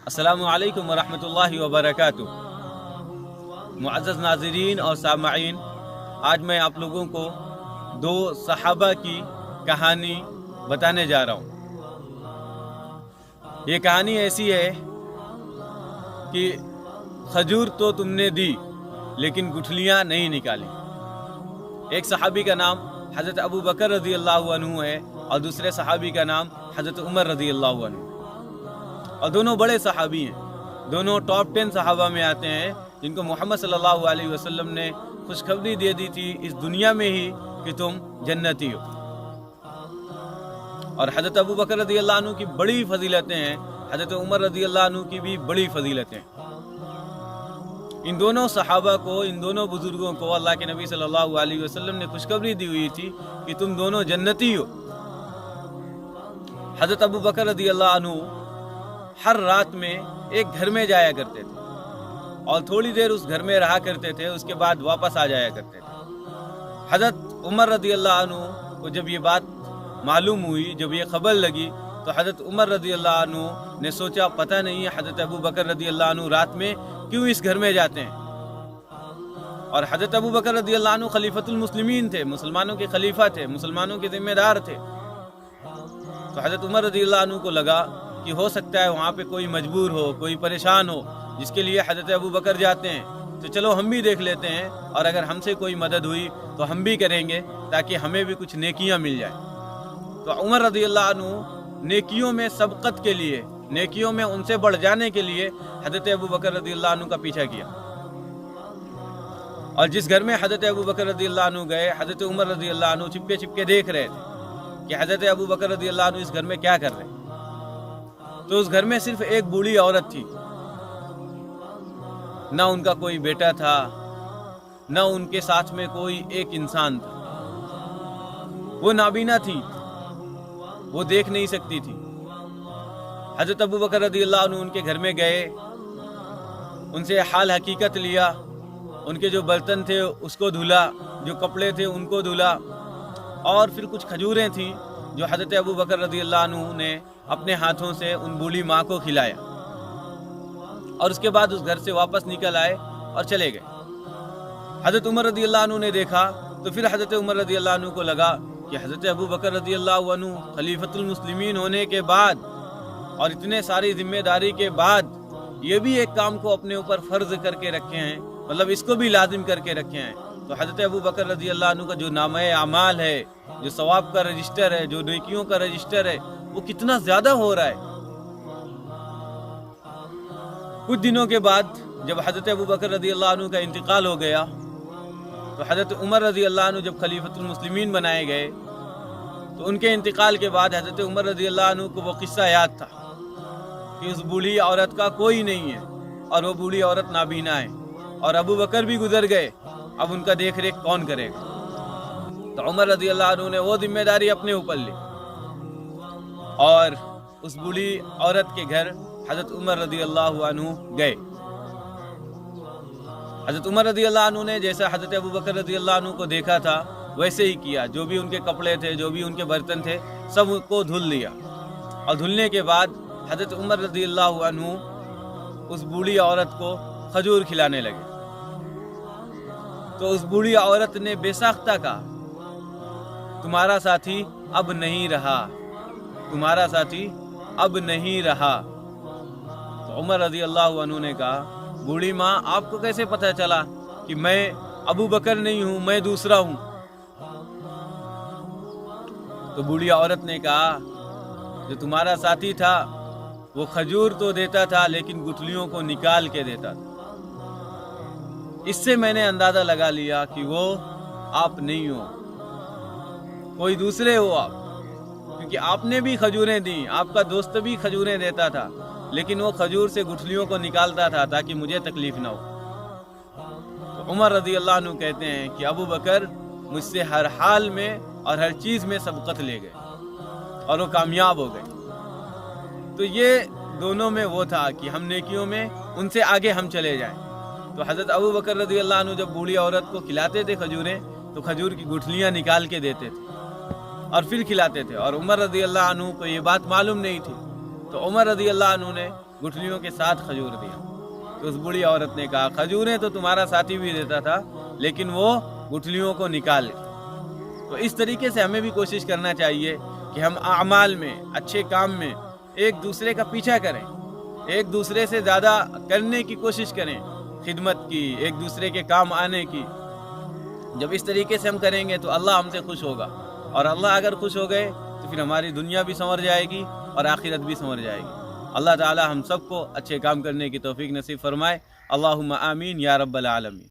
अस्सलामु अलैकुम वरहमतुल्लाहि वबरकातुह। मुअज़्ज़ज़ नाज़रीन और सामईन, आज मैं आप लोगों को दो सहाबा की कहानी बताने जा रहा हूँ। ये कहानी ऐसी है कि खजूर तो तुमने दी लेकिन गुठलियाँ नहीं निकाली। एक सहाबी का नाम hazrat अबूबकर रज़ी अल्लाह अन्हु है और दूसरे सहाबी का नाम hazrat उमर रज़ी अल्लाह अन्हु, और दोनों बड़े सहाबी हैं। दोनों टॉप 10 सहाबा में आते हैं जिनको मोहम्मद सल्लल्लाहु अलैहि वसल्लम ने खुशखबरी दे दी थी इस दुनिया में ही कि तुम जन्नती हो। और हज़रत अबूबकर रज़ी अल्लाह अन्हु की बड़ी फजीलतें हैं, हज़रत उमर रज़ी अल्लाह अन्हु की भी बड़ी फजीलतें। इन दोनों सहाबा को, इन दोनों बुजुर्गों को अल्लाह के नबी सल्लल्लाहु अलैहि वसल्लम ने खुशखबरी दी हुई थी कि तुम दोनों जन्नती हो। हज़रत अबूबकर रज़ी अल्लाह अन्हु हर रात में एक घर में जाया करते थे और थोड़ी देर उस घर में रहा करते थे, उसके बाद वापस आ जाया करते थे। हज़रत उमर रज़ी अल्लाह अन्हु को जब ये बात मालूम हुई, जब ये खबर लगी, तो हज़रत उमर रज़ी अल्लाह अन्हु ने सोचा पता नहीं है हज़रत अबूबकर रज़ी अल्लाह अन्हु रात में क्यों इस घर में जाते हैं। और हज़रत अबूबकर रज़ी अल्लाह अन्हु खलीफतुल मुस्लिमीन थे, मुसलमानों के खलीफा थे, मुसलमानों के जिम्मेदार थे। तो हज़रत उमर रज़ी अल्लाह अन्हु को लगा कि हो सकता है वहाँ पे कोई मजबूर हो, कोई परेशान हो, जिसके लिए हज़रत अबूबकर जाते हैं, तो चलो हम भी देख लेते हैं और अगर हमसे कोई मदद हुई तो हम भी करेंगे ताकि हमें भी कुछ नेकियां मिल जाए। तो उमर रज़ी अल्लाह अन्हु नेकियों में सबकत के लिए, नेकियों में उनसे बढ़ जाने के लिए हज़रत अबूबकर रज़ी अल्लाह अन्हु का पीछा किया। और जिस घर में हज़रत अबूबकर रज़ी अल्लाह अन्हु गए, हज़रत उमर रज़ी अल्लाह अन्हु छिपके छिपके देख रहे थे कि हज़रत अबूबकर रज़ी अल्लाह अन्हु इस घर में क्या कर रहे हैं। तो उस घर में सिर्फ एक बूढ़ी औरत थी, ना उनका कोई बेटा था, ना उनके साथ में कोई एक इंसान था। वो नाबीना थी, वो देख नहीं सकती थी। हज़रत अबूबकर रज़ी अल्लाह अन्हु उनके घर में गए, उनसे हाल हकीकत लिया, उनके जो बर्तन थे उसको धुला, जो कपड़े थे उनको धुला, और फिर कुछ खजूरें थीं जो हज़रत अबूबकर रज़ी अल्लाह अन्हु ने अपने हाथों से उन बूढ़ी माँ को खिलाया। और उसके बाद उस घर से वापस निकल आए और चले गए। हज़रत उमर रज़ी अल्लाह अन्हु ने देखा तो फिर हज़रत उमर रज़ी अल्लाह अन्हु को लगा कि हज़रत अबूबकर रज़ी अल्लाह अन्हु खलीफतुल मुस्लिमीन होने के बाद और इतने सारी जिम्मेदारी के बाद ये भी एक काम को अपने ऊपर फ़र्ज़ करके रखे हैं, मतलब इसको भी लाजिम करके रखे हैं। तो हज़रत अबूबकर रज़ी अल्लाह अन्हु का जो नामे आमाल है, जो सवाब का रजिस्टर है, जो नेकियों का रजिस्टर है, वो कितना ज़्यादा हो रहा है। कुछ दिनों के बाद जब हज़रत अबूबकर रज़ी अल्लाह अन्हु का इंतकाल हो गया, तो हज़रत उमर रज़ी अल्लाह अन्हु जब खलीफतुल मुस्लिमीन बनाए गए, तो उनके इंतकाल के बाद हज़रत उमर रज़ी अल्लाह अन्हु को वो किस्सा याद था कि उस बूढ़ी औरत का कोई नहीं है और वो बूढ़ी औरत नाबीना है और अबू बकर भी गुजर गए, अब उनका देख रेख कौन करेगा। तो उमर रज़ी अल्लाह अन्हु ने वो जिम्मेदारी अपने ऊपर ली और उस बूढ़ी औरत के घर हज़रत उमर रज़ी अल्लाह अन्हु गए। हज़रत उमर रज़ी अल्लाह अन्हु ने जैसा हज़रत अबूबकर रज़ी अल्लाह अन्हु को देखा था वैसे ही किया। जो भी उनके कपड़े थे, जो भी उनके बर्तन थे, सब को धुल लिया। और धुलने के बाद हज़रत उमर रज़ी अल्लाह अन्हु उस बूढ़ी औरत को खजूर खिलाने लगे। तो उस बूढ़ी औरत ने बेसाख्ता कहा, तुम्हारा साथी अब नहीं रहा, तुम्हारा साथी अब नहीं रहा। तो उमर रज़ी अल्लाह अन्हु ने कहा, बूढ़ी माँ आपको कैसे पता चला कि मैं अबू बकर नहीं हूँ, मैं दूसरा हूँ। तो बूढ़ी औरत ने कहा, जो तुम्हारा साथी था वो खजूर तो देता था लेकिन गुठलियों को निकाल के देता था। इससे मैंने अंदाज़ा लगा लिया कि वो आप नहीं हो, कोई दूसरे हो आप, क्योंकि आपने भी खजूरें दी, आपका दोस्त भी खजूरें देता था, लेकिन वो खजूर से गुठलियों को निकालता था ताकि मुझे तकलीफ ना हो। तो उमर रज़ी अल्लाह अन्हु कहते हैं कि अबू बकर मुझसे हर हाल में और हर चीज़ में सबकत ले गए और वो कामयाब हो गए। तो ये दोनों में वो था कि हम नेकियों में उनसे आगे हम चले जाएं। तो हज़रत अबू बकर रज़ी अल्लाह अन्हु जब बूढ़ी औरत को खिलाते थे खजूरें, तो खजूर की गुठलियाँ निकाल के देते थे और फिर खिलाते थे। और उमर रज़ी अल्लाह अन्हु को ये बात मालूम नहीं थी, तो उमर रज़ी अल्लाह अन्हु ने गुठलियों के साथ खजूर दिया। तो उस बूढ़ी औरत ने कहा, खजूरें तो तुम्हारा साथी भी देता था, लेकिन वो गुठलियों को निकाले। तो इस तरीके से हमें भी कोशिश करना चाहिए कि हम आमाल में, अच्छे काम में एक दूसरे का पीछा करें, एक दूसरे से ज़्यादा करने की कोशिश करें, खिदमत की, एक दूसरे के काम आने की। जब इस तरीके से हम करेंगे तो अल्लाह हमसे खुश होगा, और अल्लाह अगर खुश हो गए तो फिर हमारी दुनिया भी संवर जाएगी और आखिरत भी संवर जाएगी। अल्लाह ताला हम सबको अच्छे काम करने की तौफीक नसीब फरमाए। अल्लाहुम्मा आमीन या रब्बल आलमीन।